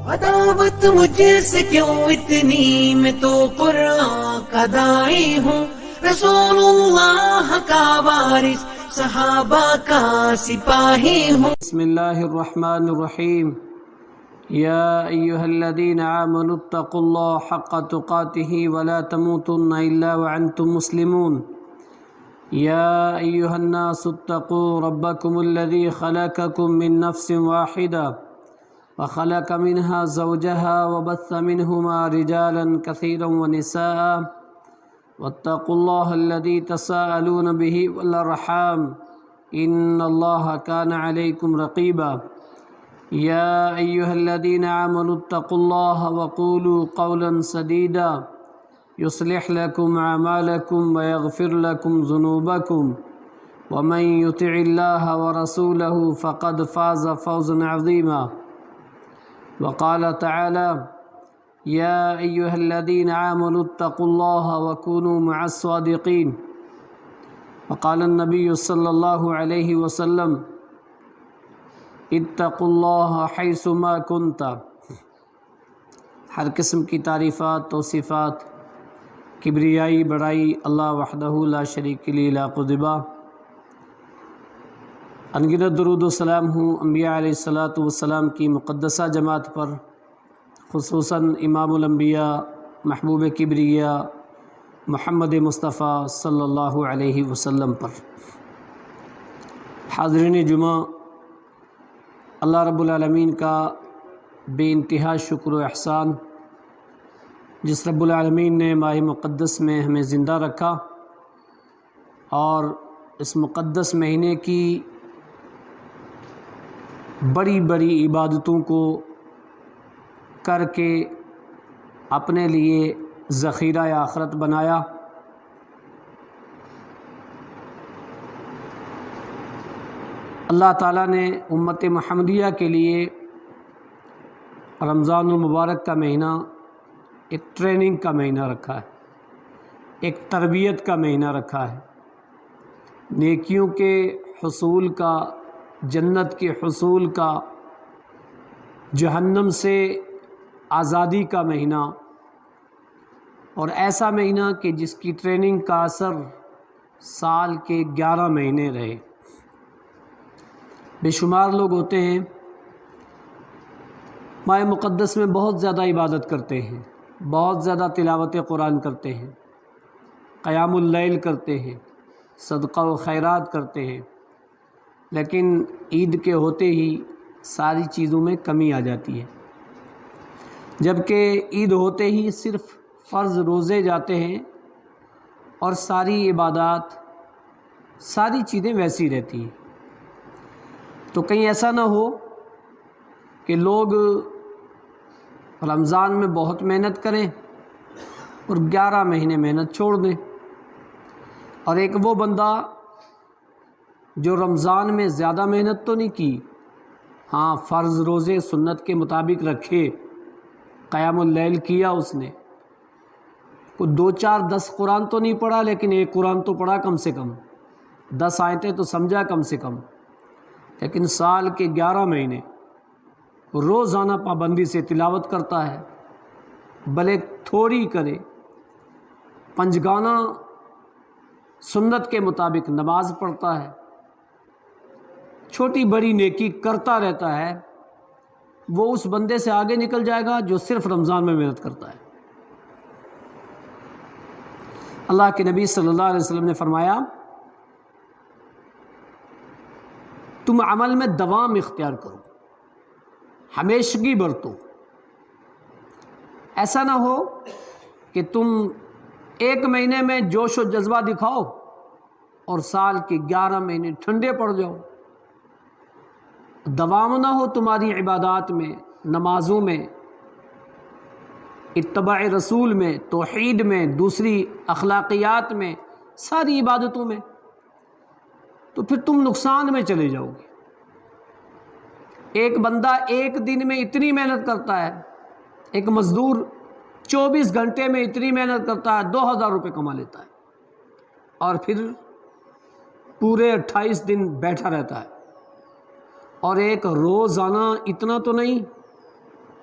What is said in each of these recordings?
عداوت مجھ سے کیوں اتنی، میں تو قرآن کا داعی ہوں، رسول اللہ کا وارث، صحابہ کا سپاہی ہوں۔ بسم اللہ الرحمن الرحیم۔ یا ایہا الذین آمنوا اتقوا اللہ حق تقاتہ ولا تموتن الا وانتم مسلمون۔ یا ایہا الناس اتقوا ربکم الذی خلقکم من نفس واحدہ وخلق منها زوجها وبث منهما رجالا كثيرا ونساء واتقوا الله الذي تساءلون به والأرحام إن الله كان عليكم رقيبا۔ يا أيها الذين آمنوا اتقوا الله وقولوا قولا سديدا يصلح لكم أعمالكم ويغفر لكم ذنوبكم ومن يطع الله ورسوله فقد فاز فوزا عظيما۔ وقال تعالى يا أيها الذين آمنوا اتقوا الله وكونوا مع الصادقين۔ وقال النبي صلى الله عليه وسلم اتقوا الله حيثما كنت۔ ہر قسم کی تعریفات توصیفات کبریائی بڑائی اللہ وحدہ لا شریک لی لاقدبہ۔ انگنت درود و سلام ہوں انبیاء علیہ السلام کی مقدسہ جماعت پر، خصوصاً امام الانبیاء محبوب کبریا محمد مصطفیٰ صلی اللہ علیہ وسلم پر۔ حاضرین جمعہ، اللہ رب العالمین کا بے انتہا شکر و احسان، جس رب العالمین نے ماہ مقدس میں ہمیں زندہ رکھا اور اس مقدس مہینے کی بڑی بڑی عبادتوں کو کر کے اپنے لیے ذخیرہ آخرت بنایا۔ اللہ تعالیٰ نے امت محمدیہ کے لیے رمضان المبارک کا مہینہ ایک ٹریننگ کا مہینہ رکھا ہے، ایک تربیت کا مہینہ رکھا ہے، نیکیوں کے حصول کا، جنت کے حصول کا، جہنم سے آزادی کا مہینہ، اور ایسا مہینہ کہ جس کی ٹریننگ کا اثر سال کے 11 مہینے رہے۔ بے شمار لوگ ہوتے ہیں ماہ مقدس میں بہت زیادہ عبادت کرتے ہیں، بہت زیادہ تلاوت قرآن کرتے ہیں، قیام اللیل کرتے ہیں، صدقہ و خیرات کرتے ہیں، لیکن عید کے ہوتے ہی ساری چیزوں میں کمی آ جاتی ہے، جبکہ عید ہوتے ہی صرف فرض روزے جاتے ہیں اور ساری عبادات، ساری چیزیں ویسی رہتی ہیں۔ تو کہیں ایسا نہ ہو کہ لوگ رمضان میں بہت محنت کریں اور 11 مہینے محنت چھوڑ دیں، اور ایک وہ بندہ جو رمضان میں زیادہ محنت تو نہیں کی، ہاں فرض روزے سنت کے مطابق رکھے، قیام اللیل کیا، اس نے کوئی 2 4 10 قرآن تو نہیں پڑھا، لیکن ایک قرآن تو پڑھا کم سے کم، 10 آیتیں تو سمجھا کم سے کم، لیکن سال کے 11 مہینے روزانہ پابندی سے تلاوت کرتا ہے، بھلے تھوڑی کرے، پنجگانہ سنت کے مطابق نماز پڑھتا ہے، چھوٹی بڑی نیکی کرتا رہتا ہے، وہ اس بندے سے آگے نکل جائے گا جو صرف رمضان میں محنت کرتا ہے۔ اللہ کے نبی صلی اللہ علیہ وسلم نے فرمایا، تم عمل میں دوام اختیار کرو، ہمیشگی برتو، ایسا نہ ہو کہ تم 1 مہینے میں جوش و جذبہ دکھاؤ اور سال کے 11 مہینے ٹھنڈے پڑ جاؤ۔ دوام نہ ہو تمہاری عبادات میں، نمازوں میں، اتباع رسول میں، توحید میں، دوسری اخلاقیات میں، ساری عبادتوں میں، تو پھر تم نقصان میں چلے جاؤ گے۔ ایک بندہ 1 دن میں اتنی محنت کرتا ہے، ایک مزدور 24 گھنٹے میں اتنی محنت کرتا ہے، 2000 روپے کما لیتا ہے، اور پھر پورے 28 دن بیٹھا رہتا ہے، اور ایک روزانہ اتنا تو نہیں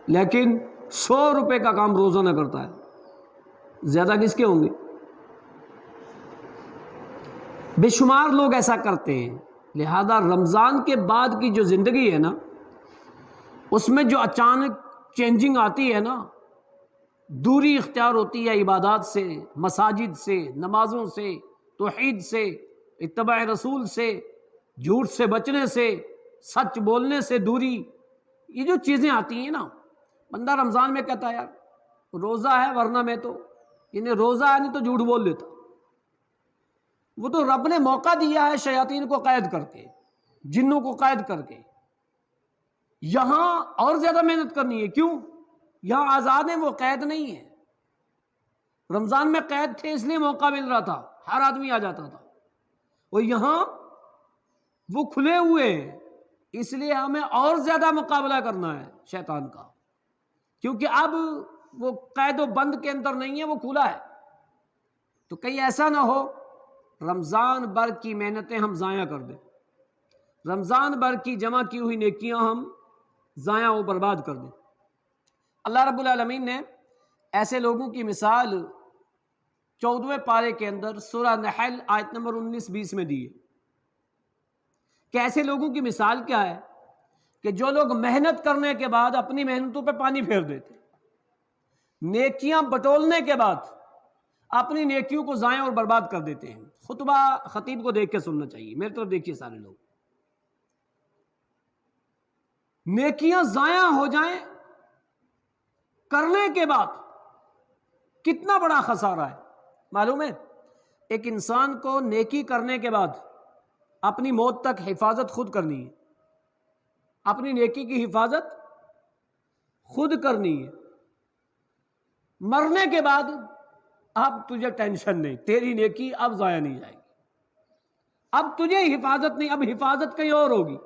لیکن 100 روپے کا کام روزانہ کرتا ہے، زیادہ کس کے ہوں گے؟ بے شمار لوگ ایسا کرتے ہیں۔ لہذا رمضان کے بعد کی جو زندگی ہے نا، اس میں جو اچانک چینجنگ آتی ہے نا، دوری اختیار ہوتی ہے عبادات سے، مساجد سے، نمازوں سے، توحید سے، اتباع رسول سے، جھوٹ سے بچنے سے، سچ بولنے سے دوری، یہ جو چیزیں آتی ہیں نا، بندہ رمضان میں کہتا ہے یار روزہ ہے، ورنہ میں تو روزہ ہے نہیں تو جھوٹ بول لیتا۔ وہ تو رب نے موقع دیا ہے شیاطین کو قید کر کے، جنوں کو قید کر کے، یہاں اور زیادہ محنت کرنی ہے۔ کیوں؟ یہاں آزاد ہیں، وہ قید نہیں ہے۔ رمضان میں قید تھے اس لیے موقع مل رہا تھا، ہر آدمی آ جاتا تھا، اور یہاں وہ کھلے ہوئے ہیں، اس لیے ہمیں اور زیادہ مقابلہ کرنا ہے شیطان کا، کیونکہ اب وہ قید و بند کے اندر نہیں ہے، وہ کھلا ہے۔ تو کہیں ایسا نہ ہو رمضان بھر کی محنتیں ہم ضائع کر دیں، رمضان بھر کی جمع کی ہوئی نیکیاں ہم ضائع و برباد کر دیں۔ اللہ رب العالمین نے ایسے لوگوں کی مثال 14ویں پارے کے اندر سورہ نحل آیت نمبر 19-20 میں دی ہے کہ ایسے لوگوں کی مثال کیا ہے کہ جو لوگ محنت کرنے کے بعد اپنی محنتوں پہ پانی پھیر دیتے، نیکیاں بٹولنے کے بعد اپنی نیکیوں کو ضائع اور برباد کر دیتے ہیں۔ خطبہ خطیب کو دیکھ کے سننا چاہیے، میری طرف دیکھیے سارے لوگ۔ نیکیاں ضائع ہو جائیں کرنے کے بعد کتنا بڑا خسارہ ہے معلوم ہے؟ ایک انسان کو نیکی کرنے کے بعد اپنی موت تک حفاظت خود کرنی ہے، اپنی نیکی کی حفاظت خود کرنی ہے۔ مرنے کے بعد اب تجھے ٹینشن نہیں، تیری نیکی اب ضائع نہیں جائے گی، اب تجھے حفاظت نہیں، اب حفاظت کہیں اور ہوگی۔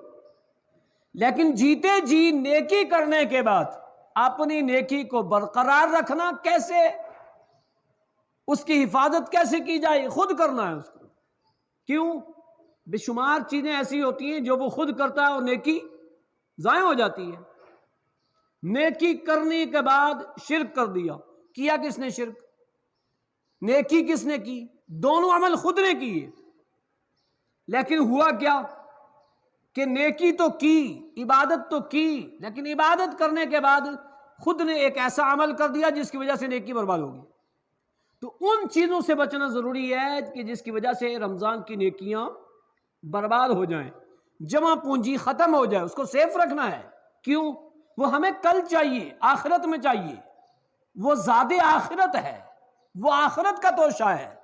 لیکن جیتے جی نیکی کرنے کے بعد اپنی نیکی کو برقرار رکھنا کیسے، اس کی حفاظت کیسے کی جائے، خود کرنا ہے اس کو۔ کیوں؟ بے شمار چیزیں ایسی ہوتی ہیں جو وہ خود کرتا ہے اور نیکی ضائع ہو جاتی ہے۔ نیکی کرنے کے بعد شرک کر دیا، کیا کس نے شرک؟ نیکی کس نے کی؟ دونوں عمل خود نے کیے، لیکن ہوا کیا کہ نیکی تو کی، عبادت تو کی، لیکن عبادت کرنے کے بعد خود نے ایک ایسا عمل کر دیا جس کی وجہ سے نیکی برباد ہوگی۔ تو ان چیزوں سے بچنا ضروری ہے کہ جس کی وجہ سے رمضان کی نیکیاں برباد ہو جائیں، جمع پونجی ختم ہو جائے، اس کو سیف رکھنا ہے۔ کیوں؟ وہ ہمیں کل چاہیے، آخرت میں چاہیے، وہ زاد آخرت ہے، وہ آخرت کا توشہ ہے،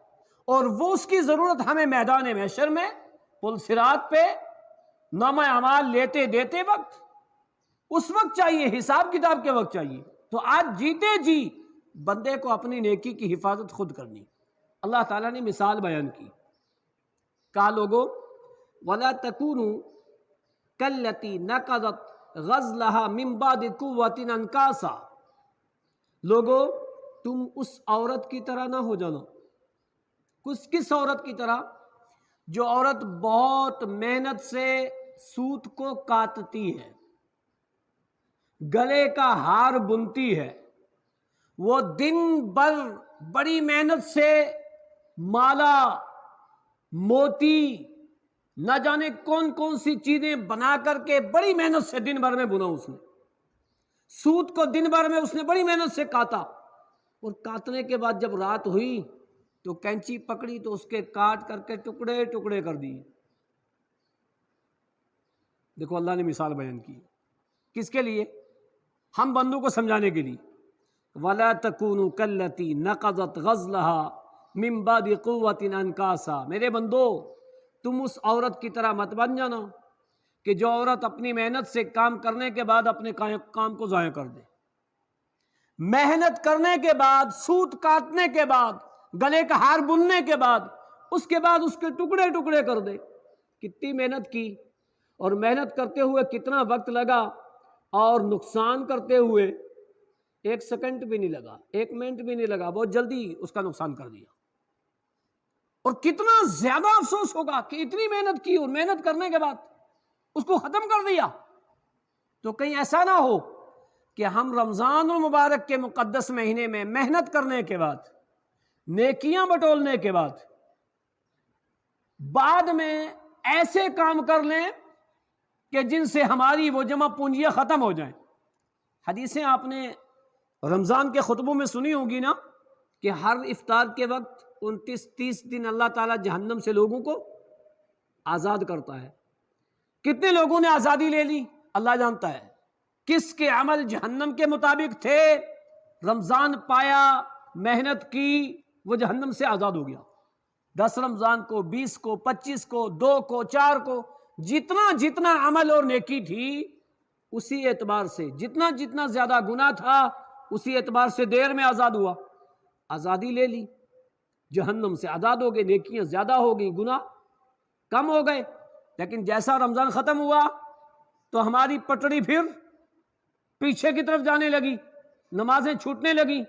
اور وہ اس کی ضرورت ہمیں میدان محشر میں پل صراط پہ نامہ اعمال لیتے دیتے وقت، اس وقت چاہیے، حساب کتاب کے وقت چاہیے۔ تو آج جیتے جی بندے کو اپنی نیکی کی حفاظت خود کرنی۔ اللہ تعالیٰ نے مثال بیان کی، کہا لوگوں وَلَا تَكُونُوا كَالَّتِي نَقَضَتْ غَزْلَهَا مِن بَعْدِ قُوَّةٍ أَنْكَاثًا، لوگوں تم اس عورت کی طرح نہ ہو جانا۔ کس عورت کی طرح؟ جو عورت بہت محنت سے سوت کو کاٹتی ہے، گلے کا ہار بنتی ہے، وہ دن بھر بڑی محنت سے مالا موتی نہ جانے کون کون سی چیزیں بنا کر کے بڑی محنت سے دن بھر میں بنا، اس نے سوت کو دن بھر میں اس نے بڑی محنت سے کاٹا، اور کاٹنے کے بعد جب رات ہوئی تو کینچی پکڑی تو اس کے کاٹ کر کے ٹکڑے ٹکڑے کر دیے۔ دیکھو اللہ نے مثال بیان کی، کس کے لیے؟ ہم بندوں کو سمجھانے کے لیے۔ وَلَا تَكُونُوا كَالَّتِي نَقَضَتْ غَزْلَهَا مِن بَعْدِ قُوَّةٍ أَنْكَاثًا، میرے بندو تم اس عورت کی طرح مت بن جانا کہ جو عورت اپنی محنت سے کام کرنے کے بعد اپنے کام کو ضائع کر دے۔ محنت کرنے کے بعد، سوت کاٹنے کے بعد، گلے کا ہار بننے کے بعد، اس کے بعد اس کے ٹکڑے ٹکڑے کر دے۔ کتنی محنت کی، اور محنت کرتے ہوئے کتنا وقت لگا، اور نقصان کرتے ہوئے 1 سیکنڈ بھی نہیں لگا، 1 منٹ بھی نہیں لگا، بہت جلدی اس کا نقصان کر دیا۔ اور کتنا زیادہ افسوس ہوگا کہ اتنی محنت کی اور محنت کرنے کے بعد اس کو ختم کر دیا۔ تو کہیں ایسا نہ ہو کہ ہم رمضان المبارک کے مقدس مہینے میں محنت کرنے کے بعد، نیکیاں بٹولنے کے بعد میں ایسے کام کر لیں کہ جن سے ہماری وہ جمع پونجیاں ختم ہو جائیں۔ حدیثیں آپ نے رمضان کے خطبوں میں سنی ہوگی نا، کہ ہر افطار کے وقت 29-30 دن اللہ تعالیٰ جہنم سے لوگوں کو آزاد کرتا ہے۔ کتنے لوگوں نے آزادی لے لی اللہ جانتا ہے، کس کے عمل جہنم کے مطابق تھے، رمضان پایا، محنت کی، وہ جہنم سے آزاد ہو گیا۔ 10 رمضان کو، 20 کو، 25 کو، 2 کو، 4 کو، جتنا عمل اور نیکی تھی اسی اعتبار سے، جتنا زیادہ گناہ تھا اسی اعتبار سے دیر میں آزاد ہوا۔ آزادی لے لی، جہنم سے آزاد ہو گئے، نیکیاں زیادہ ہو گئی، گناہ کم ہو گئے۔ لیکن جیسا رمضان ختم ہوا تو ہماری پٹڑی پھر پیچھے کی طرف جانے لگی، نمازیں چھوٹنے لگیں،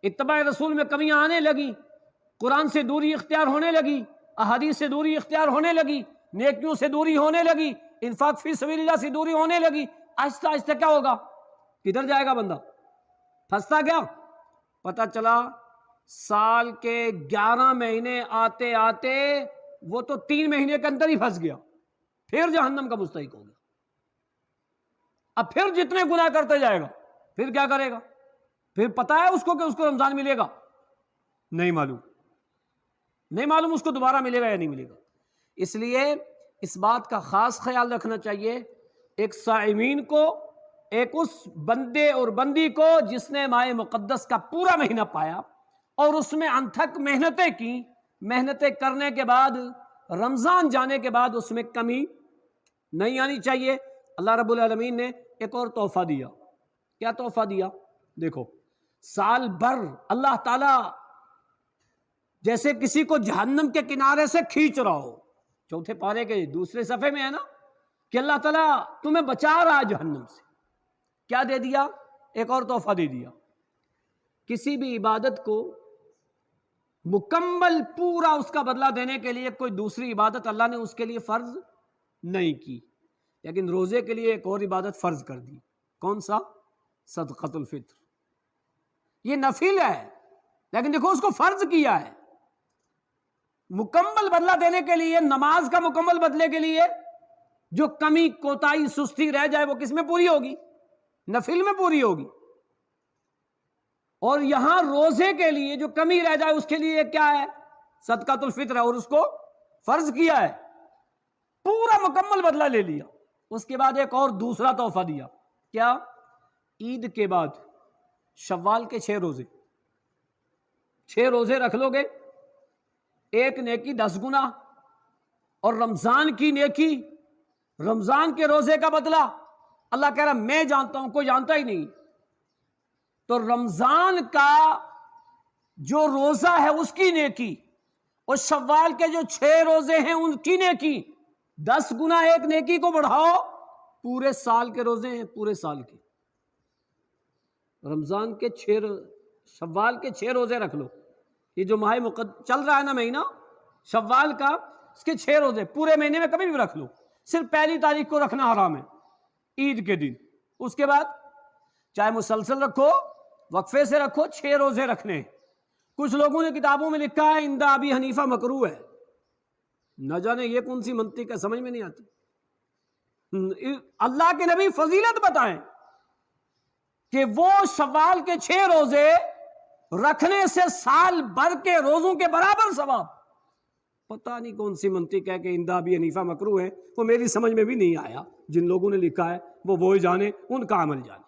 اتباع رسول میں کمیاں آنے لگیں، قرآن سے دوری اختیار ہونے لگی، احادیث سے دوری اختیار ہونے لگی، نیکیوں سے دوری ہونے لگی، انفاق فی سبیل اللہ سے دوری ہونے لگی۔ آہستہ آہستہ کیا ہوگا؟ کدھر جائے گا بندہ؟ پھنستا کیا؟ پتہ چلا سال کے 11 مہینے آتے آتے وہ تو 3 مہینے کے اندر ہی پھنس گیا، پھر جہنم کا مستحق ہو گیا۔ اب پھر جتنے گناہ کرتے جائے گا پھر کیا کرے گا؟ پھر پتہ ہے اس کو کہ اس کو رمضان ملے گا؟ نہیں معلوم اس کو دوبارہ ملے گا یا نہیں ملے گا۔ اس لیے اس بات کا خاص خیال رکھنا چاہیے، ایک صائمین کو، ایک اس بندے اور بندی کو جس نے ماہ مقدس کا پورا مہینہ پایا اور اس میں انتھک محنتیں کی، محنتیں کرنے کے بعد رمضان جانے کے بعد اس میں کمی نہیں آنی چاہیے۔ اللہ رب العالمین نے ایک اور تحفہ دیا۔ کیا تحفہ دیا؟ دیکھو، سال بھر اللہ تعالیٰ جیسے کسی کو جہنم کے کنارے سے کھینچ رہا ہو، 4 پارے کے دوسرے صفحے میں ہے نا کہ اللہ تعالیٰ تمہیں بچا رہا ہے جہنم سے۔ کیا دے دیا؟ ایک اور تحفہ دے دیا۔ کسی بھی عبادت کو مکمل پورا اس کا بدلہ دینے کے لیے کوئی دوسری عبادت اللہ نے اس کے لیے فرض نہیں کی، لیکن روزے کے لیے ایک اور عبادت فرض کر دی۔ کون سا؟ صدقۃ الفطر۔ یہ نفل ہے لیکن دیکھو اس کو فرض کیا ہے۔ مکمل بدلہ دینے کے لیے، نماز کا مکمل بدلے کے لیے جو کمی، کوتاہی، سستی رہ جائے وہ کس میں پوری ہوگی؟ نفل میں پوری ہوگی۔ اور یہاں روزے کے لیے جو کمی رہ جائے اس کے لیے کیا ہے؟ صدقۃ الفطر ہے، اور اس کو فرض کیا ہے، پورا مکمل بدلہ لے لیا۔ اس کے بعد ایک اور دوسرا تحفہ دیا۔ کیا؟ عید کے بعد شوال کے 6 روزے، 6 روزے رکھ لو گے، ایک نیکی 10 گنا، اور رمضان کی نیکی، رمضان کے روزے کا بدلہ اللہ کہہ رہا میں جانتا ہوں، کوئی جانتا ہی نہیں۔ تو رمضان کا جو روزہ ہے اس کی نیکی اور شوال کے جو 6 روزے ہیں ان کی نیکی، 10 گنا ایک نیکی کو بڑھاؤ، پورے سال کے روزے ہیں، پورے سال کے۔ رمضان کے 6، شوال کے 6 روزے رکھ لو۔ یہ جو ماہ چل رہا ہے نا مہینہ شوال کا، اس کے 6 روزے پورے مہینے میں کبھی بھی رکھ لو، صرف پہلی تاریخ کو رکھنا حرام ہے، عید کے دن۔ اس کے بعد چاہے مسلسل رکھو، وقفے سے رکھو، 6 روزے رکھنے۔ کچھ لوگوں نے کتابوں میں لکھا ہے عند ابی حنیفہ مکروہ ہے، نہ جانے یہ کون سی منطق ہے، سمجھ میں نہیں آتی۔ اللہ کے نبی فضیلت بتائیں کہ وہ شوال کے 6 روزے رکھنے سے سال بھر کے روزوں کے برابر ثواب۔ پتہ نہیں کون سی منطق ہے کہ عند ابی حنیفہ مکروہ ہے، وہ میری سمجھ میں بھی نہیں آیا۔ جن لوگوں نے لکھا ہے وہ وہی جانے، ان کا عمل جانے۔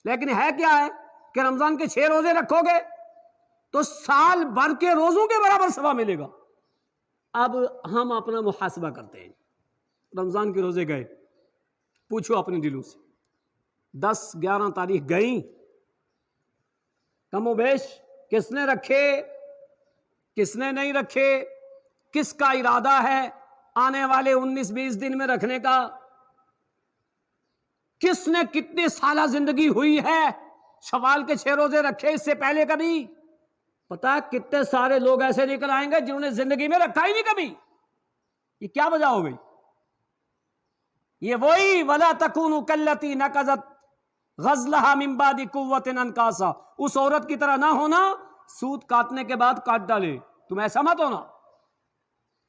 لیکن ہے کیا ہے کہ رمضان کے 6 روزے رکھو گے تو سال بھر کے روزوں کے برابر ثواب ملے گا۔ اب ہم اپنا محاسبہ کرتے ہیں، رمضان کے روزے گئے، پوچھو اپنے دلوں سے، 10-11 تاریخ گئیں، کم و بیش کس نے رکھے، کس نے نہیں رکھے، کس کا ارادہ ہے آنے والے 19-20 دن میں رکھنے کا، کس نے کتنے سالہ زندگی ہوئی ہے شوال کے 6 روزے رکھے، اس سے پہلے کبھی؟ پتا ہے کتنے سارے لوگ ایسے نکل آئیں گے جنہوں نے زندگی میں رکھا ہی نہیں کبھی۔ یہ کیا وجہ ہو گئی؟ یہ وہی وَلَا تَكُونُوا كَالَّتِي نَقَضَتْ غزلہا من بعد قوت انکاسا، اس عورت کی طرح نہ ہونا سود کاٹنے کے بعد کاٹ ڈالے، تم ایسا مت ہونا.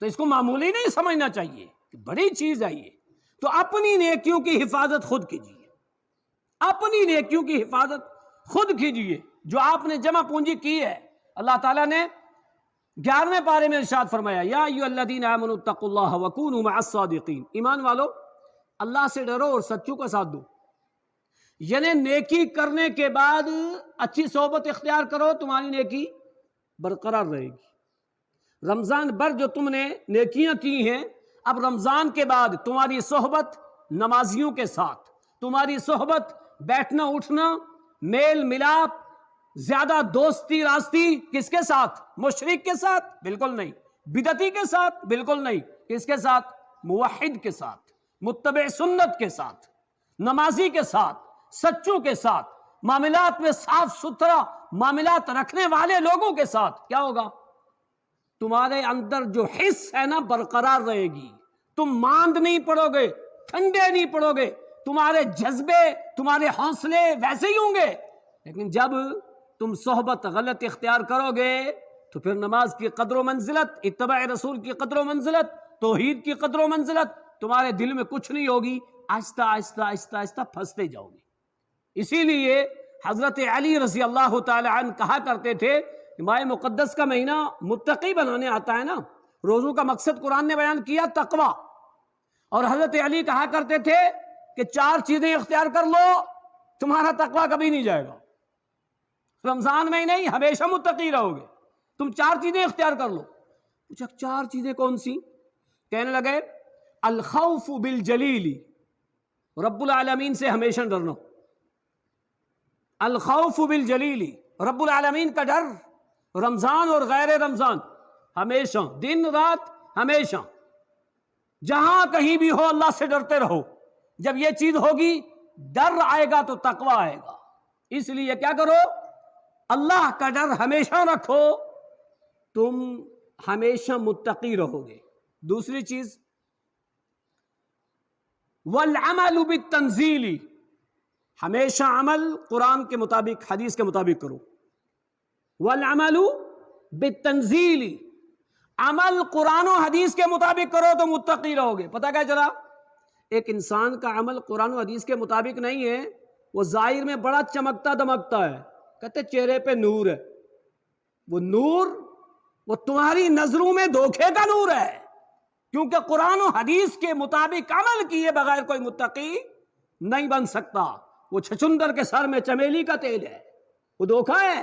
تو اس کو معمولی نہیں سمجھنا چاہیے، بڑی چیز ہے یہ. تو اپنی نیکیوں کی حفاظت خود کیجیے، اپنی نیکیوں کی حفاظت خود کیجیے. جو آپ نے جمع پونجی کی ہے، اللہ تعالیٰ نے 11ویں پارے میں ارشاد فرمایا یا ایھا الذین آمنوا اتقوا اللہ وکونوا مع الصادقین، ایمان والو اللہ سے ڈرو اور سچوں کا ساتھ دو. یعنی نیکی کرنے کے بعد اچھی صحبت اختیار کرو، تمہاری نیکی برقرار رہے گی. رمضان بھر جو تم نے نیکیاں کی ہیں، اب رمضان کے بعد تمہاری صحبت نمازیوں کے ساتھ، تمہاری صحبت بیٹھنا اٹھنا میل ملاپ زیادہ دوستی راستی کس کے ساتھ؟ مشرک کے ساتھ؟ بالکل نہیں. بدعتی کے ساتھ؟ بالکل نہیں. کس کے ساتھ؟ موحد کے ساتھ، متبع سنت کے ساتھ، نمازی کے ساتھ، سچوں کے ساتھ، معاملات میں صاف ستھرا معاملات رکھنے والے لوگوں کے ساتھ. کیا ہوگا؟ تمہارے اندر جو حس ہے نا برقرار رہے گی، تم ماند نہیں پڑو گے، ٹھنڈے نہیں پڑو گے، تمہارے جذبے تمہارے حوصلے ویسے ہی ہوں گے. لیکن جب تم صحبت غلط اختیار کرو گے تو پھر نماز کی قدر و منزلت، اتباع رسول کی قدر و منزلت، توحید کی قدر و منزلت تمہارے دل میں کچھ نہیں ہوگی. آہستہ آہستہ آہستہ آہستہ پھنستے جاؤ گے. اسی لیے حضرت علی رضی اللہ تعالی عنہ کہا کرتے تھے ماہ مقدس کا مہینہ متقی بنانے آتا ہے نا. روزوں کا مقصد قرآن نے بیان کیا تقوی، اور حضرت علی کہا کرتے تھے کہ 4 چیزیں اختیار کر لو تمہارا تقوی کبھی نہیں جائے گا. رمضان میں ہی نہیں، ہمیشہ متقی رہو گے. تم 4 چیزیں اختیار کر لو. پوچھا 4 چیزیں کون سی؟ کہنے لگے الخوف بالجلیل، رب العالمین سے ہمیشہ ڈرنا. الخوف بالجلیل، رب العالمین کا ڈر رمضان اور غیر رمضان، ہمیشہ دن رات ہمیشہ جہاں کہیں بھی ہو اللہ سے ڈرتے رہو. جب یہ چیز ہوگی ڈر آئے گا تو تقوی آئے گا. اس لیے کیا کرو؟ اللہ کا ڈر ہمیشہ رکھو، تم ہمیشہ متقی رہو گے. دوسری چیز والعمل بالتنزیل، ہمیشہ عمل قرآن کے مطابق حدیث کے مطابق کرو. والعمل بالتنزیل، عمل قرآن و حدیث کے مطابق کرو تو متقی رہو گے. پتہ کیا چلا؟ ایک انسان کا عمل قرآن و حدیث کے مطابق نہیں ہے، وہ ظاہر میں بڑا چمکتا دمکتا ہے، کہتے چہرے پہ نور ہے. وہ نور وہ تمہاری نظروں میں دھوکے کا نور ہے، کیونکہ قرآن و حدیث کے مطابق عمل کیے بغیر کوئی متقی نہیں بن سکتا. وہ چھچندر کے سر میں چمیلی کا تیل ہے، وہ دھوکا ہے.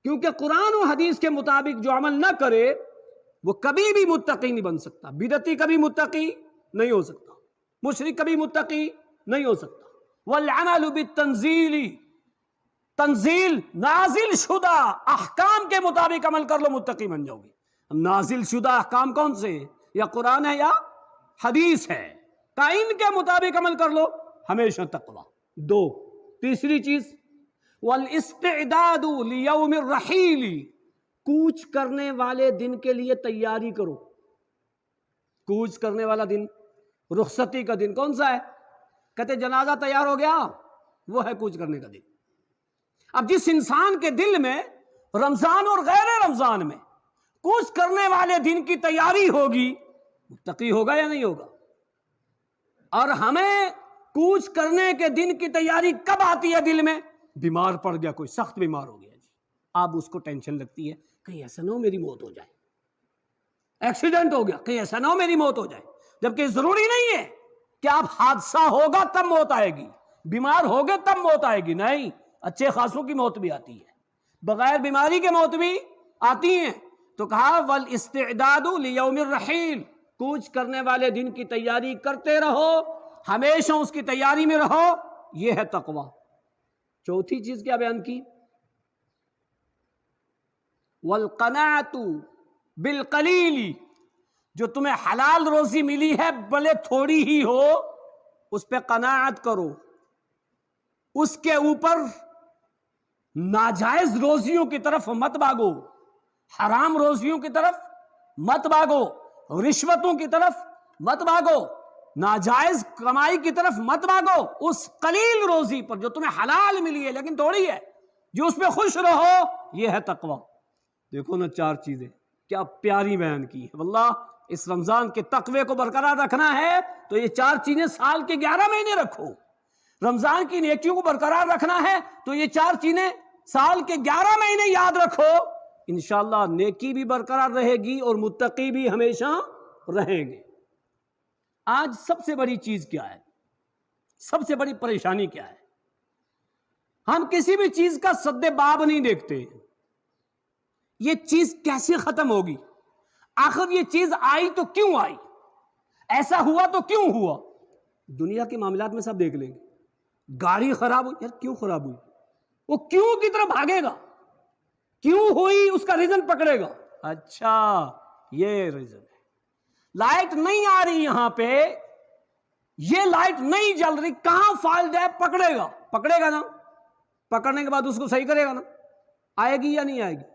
کیونکہ قرآن و حدیث کے مطابق جو عمل نہ کرے وہ کبھی بھی متقی نہیں بن سکتا. بدعتی کبھی متقی نہیں ہو سکتا، مشرک کبھی متقی نہیں ہو سکتا. والعمل بالتنزیل، تنزیل نازل شدہ احکام کے مطابق عمل کر لو متقی بن جاؤ گے. نازل شدہ احکام کون سے؟ یا قرآن ہے یا حدیث ہے، کا ان کے مطابق عمل کر لو ہمیشہ تقوی. 2 تیسری چیز والاستعداد لیوم الرحیل، کوچ کرنے والے دن کے لیے تیاری کرو. کوچ کرنے والا دن، رخصتی کا دن کون سا ہے؟ کہتے جنازہ تیار ہو گیا، وہ ہے کوچ کرنے کا دن. اب جس انسان کے دل میں رمضان اور غیر رمضان میں کوچ کرنے والے دن کی تیاری ہوگی، متقی ہوگا یا نہیں ہوگا؟ اور ہمیں کوچ کرنے کے دن کی تیاری کب آتی ہے؟ دل میں بیمار پڑ گیا، کوئی سخت بیمار ہو گیا جی، اب اس کو ٹینشن لگتی ہے کہیں ایسا نہ ہو میری موت ہو جائے، ایکسیڈنٹ ہو گیا کہیں ایسا نہ ہو میری موت ہو جائے. جبکہ ضروری نہیں ہے کہ آپ حادثہ ہوگا تب موت آئے گی، بیمار ہوگے تب موت آئے گی. نہیں، اچھے خاصوں کی موت بھی آتی ہے، بغیر بیماری کے موت بھی آتی ہیں. تو کہا والاستعداد لیوم الرحیل، کوچ کرنے والے دن کی تیاری کرتے رہو، ہمیشہ اس کی تیاری میں رہو. یہ ہے تقوی. چوتھی چیز کیا بیان کی؟ والقناعۃ بالقلیل، جو تمہیں حلال روزی ملی ہے بھلے تھوڑی ہی ہو اس پہ قناعت کرو، اس کے اوپر ناجائز روزیوں کی طرف مت بھاگو، حرام روزیوں کی طرف مت بھاگو، رشوتوں کی طرف مت بھاگو. ناجائز کمائی کی طرف مت بھاگو، اس قلیل روزی پر جو تمہیں حلال ملی ہے لیکن تھوڑی ہے، جو اس پہ خوش رہو، یہ ہے تقوی۔ دیکھو نا 4 چیزیں کیا پیاری بیان کی ہے۔ واللہ اس رمضان کے تقوی کو برقرار رکھنا ہے تو یہ 4 چیزیں سال کے 11 مہینے رکھو۔ رمضان کی نیکیوں کو برقرار رکھنا ہے تو یہ 4 چیزیں سال کے 11 مہینے یاد رکھو، انشاءاللہ نیکی بھی برقرار رہے گی اور متقی بھی ہمیشہ رہیں گے۔ آج سب سے بڑی چیز کیا ہے؟ سب سے بڑی پریشانی کیا ہے؟ ہم کسی بھی چیز کا سد باب نہیں دیکھتے، یہ چیز کیسے ختم ہوگی، آخر یہ چیز آئی تو کیوں آئی، ایسا ہوا تو کیوں ہوا۔ دنیا کے معاملات میں سب دیکھ لیں گے، گاڑی خراب ہوئی، یار کیوں خراب ہوئی، وہ کیوں کی طرف بھاگے گا، کیوں ہوئی اس کا ریزن پکڑے گا، اچھا یہ ریزن ہے۔ لائٹ نہیں آ رہی یہاں پہ، یہ لائٹ نہیں جل رہی، کہاں فالٹ ہے، پکڑے گا نا، پکڑنے کے بعد اس کو صحیح کرے گا نا، آئے گی یا نہیں آئے گی،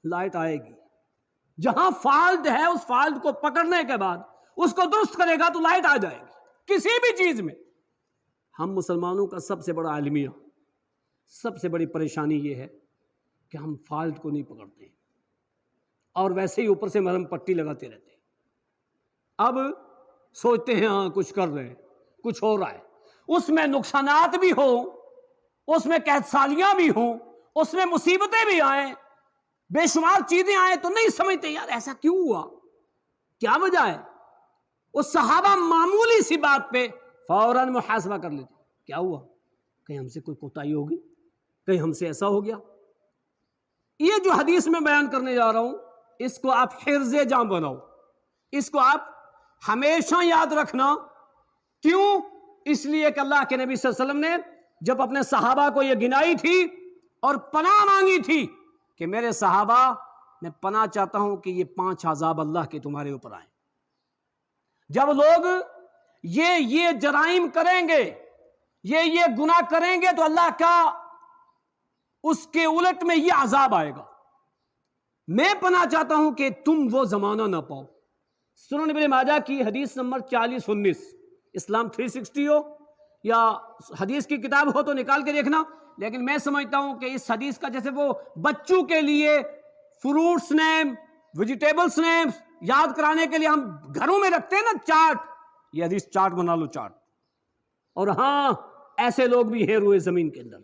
لائٹ آئے گی۔ جہاں فالٹ ہے اس فالٹ کو پکڑنے کے بعد اس کو درست کرے گا تو لائٹ آ جائے گی کسی بھی چیز میں۔ ہم مسلمانوں کا سب سے بڑا المیہ، سب سے بڑی پریشانی یہ ہے کہ ہم فالٹ کو نہیں پکڑتے اور ویسے ہی اوپر سے مرہم پٹی لگاتے رہتے ہیں۔ اب سوچتے ہیں ہاں کچھ کر رہے ہیں، کچھ ہو رہا ہے، اس میں نقصانات بھی ہوں، اس میں قحط سالیاں بھی ہوں، اس میں مصیبتیں بھی آئیں، بے شمار چیزیں آئیں تو نہیں سمجھتے یار ایسا کیوں ہوا، کیا وجہ ہے۔ وہ صحابہ معمولی سی بات پہ فوراً محاسبہ کر لیتے، کیا ہوا، کہیں ہم سے کوئی کوتاہی ہوگی، کہیں ہم سے ایسا ہو گیا۔ یہ جو حدیث میں بیان کرنے جا رہا ہوں اس کو آپ حرز جاں بناؤ، اس کو آپ ہمیشہ یاد رکھنا۔ کیوں؟ اس لیے کہ اللہ کے نبی صلی اللہ علیہ وسلم نے جب اپنے صحابہ کو یہ گنائی تھی اور پناہ مانگی تھی کہ میرے صحابہ میں پناہ چاہتا ہوں کہ یہ 5 عذاب اللہ کے تمہارے اوپر آئیں۔ جب لوگ یہ جرائم کریں گے، یہ گناہ کریں گے تو اللہ کا اس کے الٹ میں یہ عذاب آئے گا، میں پناہ چاہتا ہوں کہ تم وہ زمانہ نہ پاؤ۔ سنن ابن ماجہ کی حدیث نمبر 4019، اسلام 360 ہو یا حدیث کی کتاب ہو تو نکال کے دیکھنا، لیکن میں سمجھتا ہوں کہ اس حدیث کا جیسے وہ بچوں کے لیے فروٹس نیم، ویجیٹیبلس نیم یاد کرانے کے لیے ہم گھروں میں رکھتے ہیں نا چارٹ، یہ حدیث چارٹ بنا لو، چارٹ۔ اور ہاں ایسے لوگ بھی ہیں روئے زمین کے اندر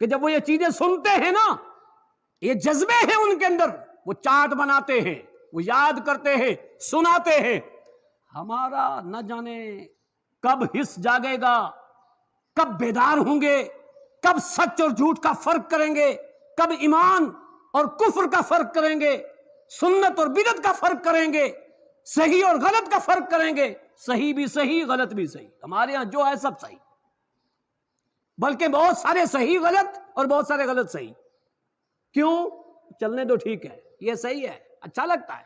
کہ جب وہ یہ چیزیں سنتے ہیں نا، یہ جذبے ہیں ان کے اندر، وہ چارٹ بناتے ہیں، وہ یاد کرتے ہیں، سناتے ہیں۔ ہمارا نہ جانے کب حس جاگے گا، کب بیدار ہوں گے، کب سچ اور جھوٹ کا فرق کریں گے، کب ایمان اور کفر کا فرق کریں گے، سنت اور بدعت کا فرق کریں گے، صحیح اور غلط کا فرق کریں گے، صحیح بھی صحیح، غلط بھی صحیح۔ ہمارے ہاں جو ہے سب صحیح، بلکہ بہت سارے صحیح غلط اور بہت سارے غلط صحیح۔ کیوں؟ چلنے دو، ٹھیک ہے، یہ صحیح ہے، اچھا لگتا ہے۔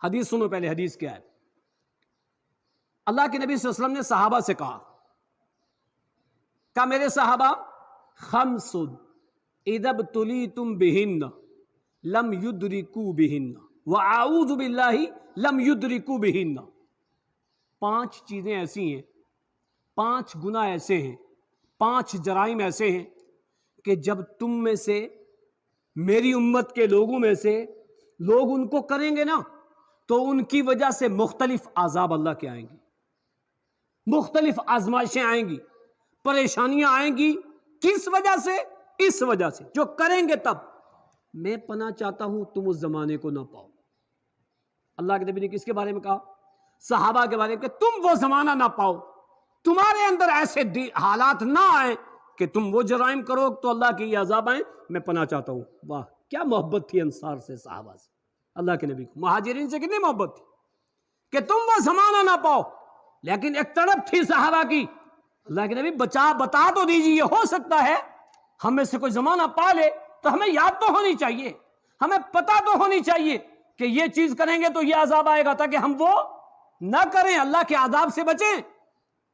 حدیث سنو پہلے، حدیث کیا ہے؟ اللہ کے نبی صلی اللہ علیہ وسلم نے صحابہ سے کہا میرے صحابہ، خمس اذا ابتلیتم بہن لم یدرکوا بہن واعوذ باللہ لم یدرکوا بہن۔ 5 چیزیں ایسی ہیں، 5 گناہ ایسے ہیں، 5 جرائم ایسے ہیں کہ جب تم میں سے، میری امت کے لوگوں میں سے لوگ ان کو کریں گے نا تو ان کی وجہ سے مختلف عذاب اللہ کے آئیں گے، مختلف آزمائشیں آئیں گی، پریشانیاں آئیں گی۔ کس وجہ سے؟ اس وجہ سے جو کریں گے تب۔ میں پناہ چاہتا ہوں تم اس زمانے کو نہ پاؤ۔ اللہ کے نبی نے کس کے بارے میں کہا؟ صحابہ کے بارے میں، کہ تم وہ زمانہ نہ پاؤ، تمہارے اندر ایسے حالات نہ آئیں کہ تم وہ جرائم کرو تو اللہ کے یہ عذاب آئیں، میں پناہ چاہتا ہوں۔ واہ کیا محبت تھی انصار سے، صحابہ سے، اللہ کے نبی کو، مہاجرین سے کتنی محبت تھی کہ تم وہ زمانہ نہ پاؤ۔ لیکن ایک تڑپ تھی صحابہ کی، اللہ کے نبی بتا تو دیجیے، ہو سکتا ہے ہم میں سے کوئی زمانہ پا لے تو ہمیں یاد تو ہونی چاہیے، ہمیں پتہ تو ہونی چاہیے کہ یہ چیز کریں گے تو یہ عذاب آئے گا، تاکہ ہم وہ نہ کریں، اللہ کے عذاب سے بچیں۔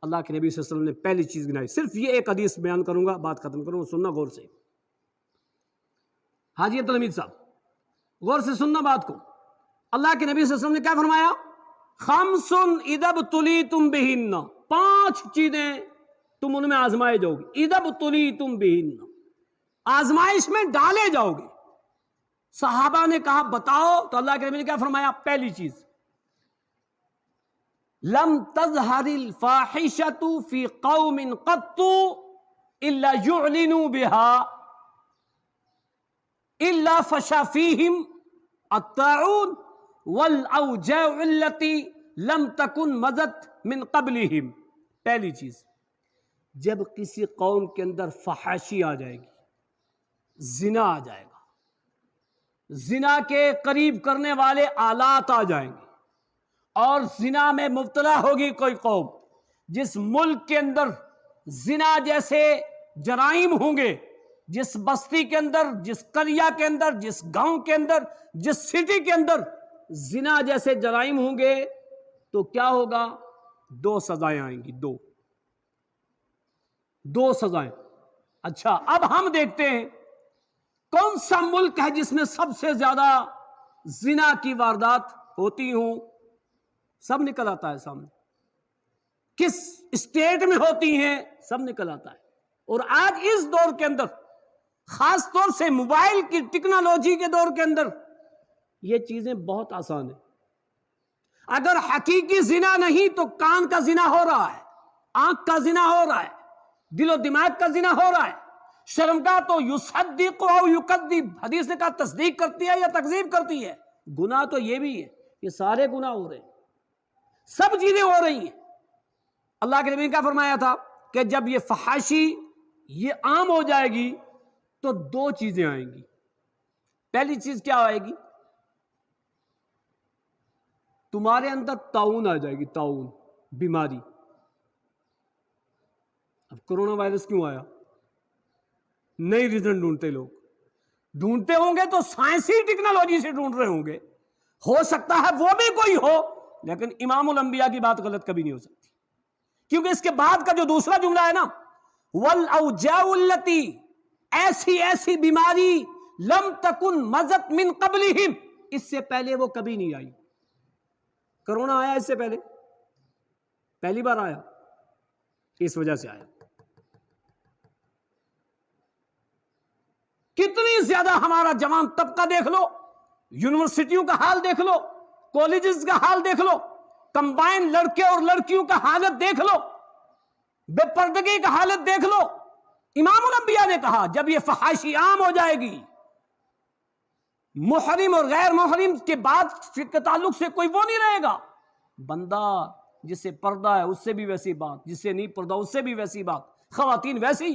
اللہ کے نبی صلی اللہ علیہ وسلم نے پہلی چیز گنائی، صرف یہ ایک حدیث بیان کروں گا، بات ختم کروں گا، سننا غور سے۔ حاجی عبدالحمید صاحب غور سے سننا بات کو۔ اللہ کے نبی صلی اللہ علیہ وسلم نے کیا فرمایا؟ خمسن اذا ابتلیتم بہن، 5 چیزیں تم ان میں آزمائے جاؤ گے، اذا ابتلیتم بہن، آزمائش میں ڈالے جاؤ گے۔ صحابہ نے کہا بتاؤ، تو اللہ کے نبی نے کیا فرمایا؟ پہلی چیز، لم تظہر الفاحشۃ فی قوم قط الا یعلنوا بها الا فشا فیہم الطاعون والاوجاع التي لم تکن مضت من قبلہم۔ پہلی چیز، جب کسی قوم کے اندر فحاشی آ جائے گی، زنا آ جائے گا، زنا کے قریب کرنے والے آلات آ جائیں گے، اور زنا میں مبتلا ہوگی کوئی قوم، جس ملک کے اندر زنا جیسے جرائم ہوں گے، جس بستی کے اندر، جس قریہ کے اندر، جس گاؤں کے اندر، جس سٹی کے اندر زنا جیسے جرائم ہوں گے، تو کیا ہوگا؟ 2 سزائیں آئیں گی، دو سزائیں۔ اچھا، اب ہم دیکھتے ہیں کون سا ملک ہے جس میں سب سے زیادہ زنا کی واردات ہوتی ہوں؟ سب نکل آتا ہے سامنے۔ کس اسٹیٹ میں ہوتی ہیں؟ سب نکل آتا ہے۔ اور آج اس دور کے اندر، خاص طور سے موبائل کی ٹیکنالوجی کے دور کے اندر، یہ چیزیں بہت آسان ہیں۔ اگر حقیقی زنا نہیں تو کان کا زنا ہو رہا ہے، آنکھ کا زنا ہو رہا ہے، دل و دماغ کا زنا ہو رہا ہے۔ شرمگاہ تو یصدق او یکذب، حدیث نے کہا تصدیق کرتی ہے یا تکذیب کرتی ہے۔ گناہ تو یہ بھی ہے، یہ سارے گناہ ہو رہے ہیں، سب چیزیں ہو رہی ہیں۔ اللہ کے نبی نے کیا فرمایا تھا کہ جب یہ فحاشی یہ عام ہو جائے گی تو 2 چیزیں آئیں گی۔ پہلی چیز کیا آئے گی؟ تمہارے اندر طاعون آ جائے گی، طاعون بیماری۔ اب کرونا وائرس کیوں آیا؟ نئی ریزن ڈھونڈتے، لوگ ڈھونڈتے ہوں گے تو سائنسی ٹیکنالوجی سے ڈھونڈ رہے ہوں گے، ہو سکتا ہے وہ بھی کوئی ہو، لیکن امام الانبیاء کی بات غلط کبھی نہیں ہو سکتی، کیونکہ اس کے بعد کا جو دوسرا جملہ ہے نا، والاوجاع التی، ایسی بیماری لم تکن مضت من قبلہم، اس سے پہلے وہ کبھی نہیں آئی۔ کرونا آیا اس سے پہلی بار آیا، اس وجہ سے آیا۔ کتنی زیادہ ہمارا جوان طبقہ دیکھ لو، یونیورسٹیوں کا حال دیکھ لو، کالجز کا حال دیکھ لو، کمبائن لڑکے اور لڑکیوں کا حالت دیکھ لو، بے پردگی کا حالت دیکھ لو۔ امام الانبیاء نے کہا جب یہ فحاشی عام ہو جائے گی، محرم اور غیر محرم کے بعد کے تعلق سے کوئی وہ نہیں رہے گا، بندہ جس سے پردہ ہے اس سے بھی ویسی بات، جس سے نہیں پردہ اس سے بھی ویسی بات، خواتین ویسی۔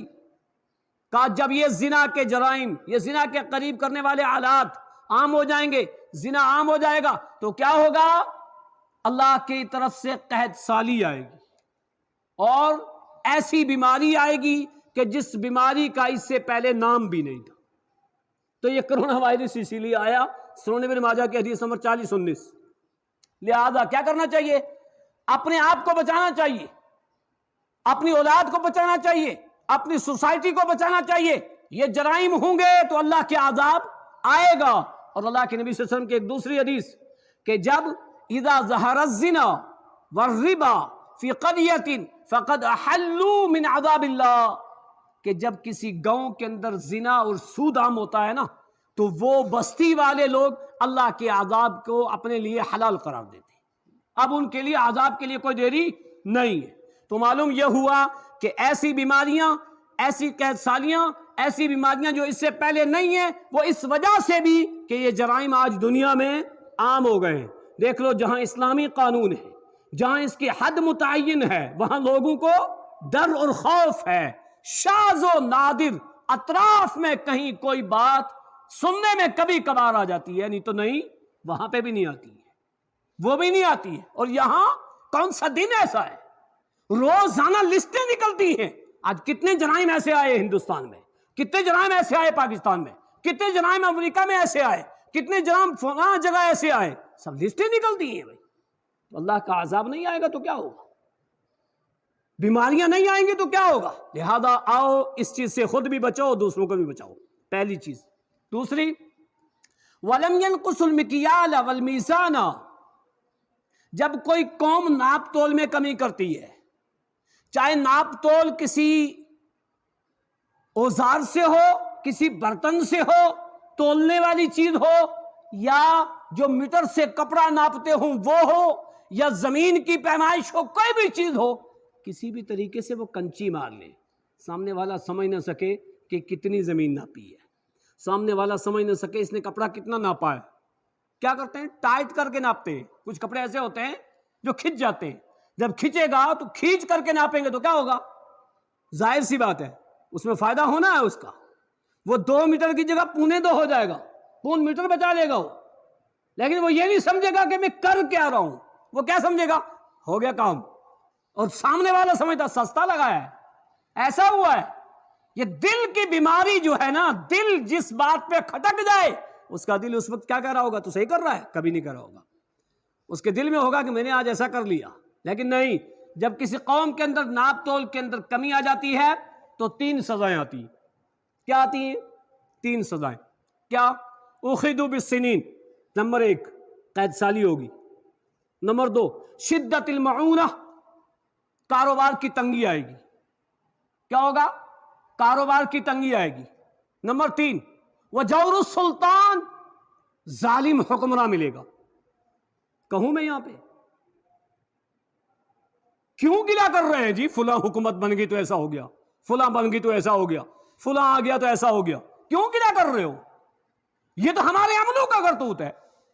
کہا جب یہ زنا کے جرائم، یہ زنا کے قریب کرنے والے آلات عام ہو جائیں گے، زنا عام ہو جائے گا، تو کیا ہوگا؟ اللہ کی طرف سے قحط سالی آئے گی، اور ایسی بیماری آئے گی کہ جس بیماری کا اس سے پہلے نام بھی نہیں تھا۔ تو یہ کرونا وائرس اسی لیے آیا، سنن ابن ماجہ کی حدیث نمبر 4019۔ لہذا کیا کرنا چاہیے؟ اپنے آپ کو بچانا چاہیے، اپنی اولاد کو بچانا چاہیے، اپنی سوسائٹی کو بچانا چاہیے۔ یہ جرائم ہوں گے تو اللہ کے عذاب آئے گا۔ اور اللہ کے نبی صلی اللہ علیہ وسلم کی ایک دوسری حدیث کہ جب اذا ظہر الزنا والربا فی قریۃ فقد احلوا من عذاب اللہ، کہ جب کسی گاؤں کے اندر زنا اور سود عام ہوتا ہے نا، تو وہ بستی والے لوگ اللہ کے عذاب کو اپنے لیے حلال قرار دیتے ہیں۔ اب ان کے لیے عذاب کے لیے کوئی دیری نہیں ہے۔ تو معلوم یہ ہوا کہ ایسی بیماریاں، ایسی قحط سالیاں، ایسی بیماریاں جو اس سے پہلے نہیں ہیں، وہ اس وجہ سے بھی کہ یہ جرائم آج دنیا میں عام ہو گئے ہیں۔ دیکھ لو، جہاں اسلامی قانون ہے، جہاں اس کی حد متعین ہے، وہاں لوگوں کو ڈر اور خوف ہے۔ شاذ و نادر اطراف میں کہیں کوئی بات سننے میں کبھی کبھار آ جاتی ہے، نہیں تو نہیں، وہاں پہ بھی نہیں آتی ہے، وہ بھی نہیں آتی ہے۔ اور یہاں کون سا دن ایسا ہے؟ روزانہ لسٹیں نکلتی ہیں۔ آج کتنے جرائم ایسے آئے ہندوستان میں، کتنے جرائم ایسے آئے پاکستان میں، کتنے جرائم امریکہ میں ایسے آئے، کتنے جرائم فلاں جگہ ایسے آئے، سب لسٹیں نکلتی ہیں بھائی۔ تو اللہ کا عذاب نہیں آئے گا تو کیا ہوگا؟ بیماریاں نہیں آئیں گی تو کیا ہوگا؟ لہذا آؤ اس چیز سے خود بھی بچاؤ، دوسروں کو بھی بچاؤ، پہلی چیز۔ دوسری، وَلَمْ يَنْقُصُ الْمِكْيَالَ وَالْمِيزَانَ جب کوئی قوم ناپ تول میں کمی کرتی ہے، چاہے ناپ تول کسی اوزار سے ہو، کسی برتن سے ہو، تولنے والی چیز ہو، یا جو میٹر سے کپڑا ناپتے ہوں وہ ہو، یا زمین کی پیمائش ہو، کوئی بھی چیز ہو، کسی بھی طریقے سے وہ کنچی مار لے، سامنے والا سمجھ نہ سکے کہ کتنی زمین ناپی ہے، سامنے والا سمجھ نہ سکے اس نے کپڑا کتنا ناپا ہے. کیا کرتے ہیں؟ ٹائٹ کر کے ناپتے ہیں. کچھ کپڑے ایسے ہوتے ہیں جو کھچ جاتے ہیں، جب کھچے گا تو کھینچ کر کے ناپیں گے تو کیا ہوگا؟ ظاہر سی بات ہے اس میں فائدہ ہونا ہے اس کا. وہ 2 میٹر کی جگہ 1.25 ہو جائے گا، 1 میٹر بچا لے گا وہ. لیکن وہ یہ نہیں سمجھے گا کہ میں کر کیا رہا ہوں، وہ کیا سمجھے گا؟ ہو گیا کام. اور سامنے والا سمجھتا سستا لگا ہے. ایسا ہوا ہے. یہ دل کی بیماری جو ہے نا، دل جس بات پہ کھٹک جائے اس کا دل اس وقت کیا کہہ رہا ہوگا؟ تو صحیح کر رہا ہے؟ کبھی نہیں کر رہا ہوگا. اس کے دل میں ہوگا کہ میں نے آج ایسا کر لیا. لیکن نہیں، جب کسی قوم کے اندر ناپ تول کے اندر کمی آ جاتی ہے تو 3 سزائیں آتی ہیں. کیا آتی ہیں؟ 3 سزائیں. کیا؟ اخذوا بالسنین. نمبر 1 قید سالی ہوگی. نمبر 2 شدت المعونہ، کاروبار کی تنگی آئے گی. کیا ہوگا؟ کاروبار کی تنگی آئے گی. نمبر 3 وجور السلطان، ظالم حکمراں ملے گا. کہوں میں یہاں پہ کیوں گلا کر رہے ہیں جی؟ فلاں حکومت بن گئی تو ایسا ہو گیا، فلاں بن گئی تو ایسا ہو گیا، فلاں آ گیا تو ایسا ہو گیا. کیوں گلا کر رہے ہو؟ یہ تو ہمارے عملوں کا کرتوت ہے،